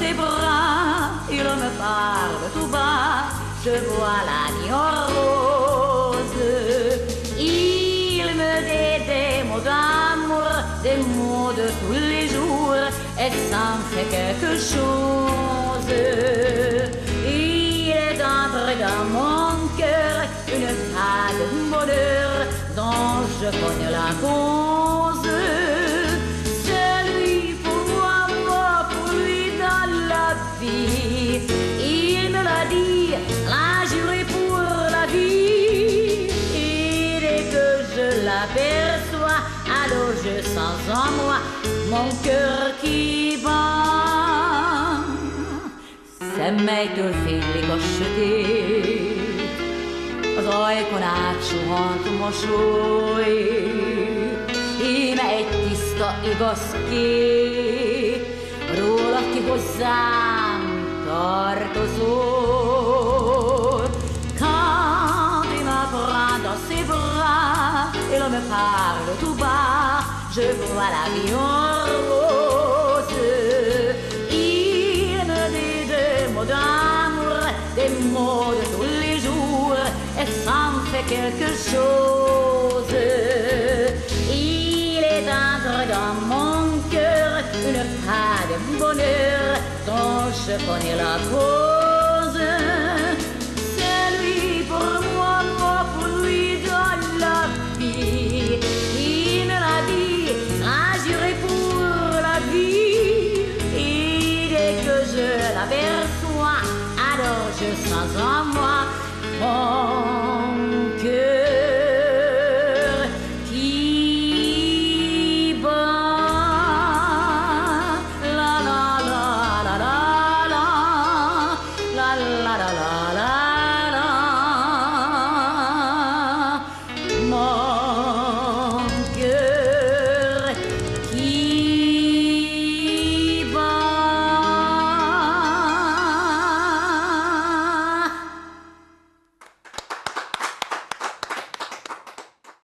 ses bras, il me parle tout bas, je vois la vie en rose. Il me dit des mots d'amour, des mots de tous les jours, et ça me fait quelque chose. Il est entré dans mon cœur une tas de bonheur dont je connais la cause. C'est lui pour moi, pour lui dans la vie. Il me l'a dit, l'a juré pour la vie. Et dès que je l'aperçois, alors je sens en moi mon cœur qui bat. Se meglio figli cosciuti, poi con accio quanto moscioi, I metti sto I boschi, rulati cos'han torto su. Quand il me prend dans ses bras, il me parle tout bas, je vois la vie en rose. Il me dit des mots d'amour, des mots de tous les jours, et ça me fait quelque chose. Il est entré dans mon cœur une part de bonheur dont je connais la cause. C'est lui pour moi, moi pour lui dans la vie. Il me l'a dit, a juré pour la vie. Et dès que je l'aperçois, alors je sens en moi mon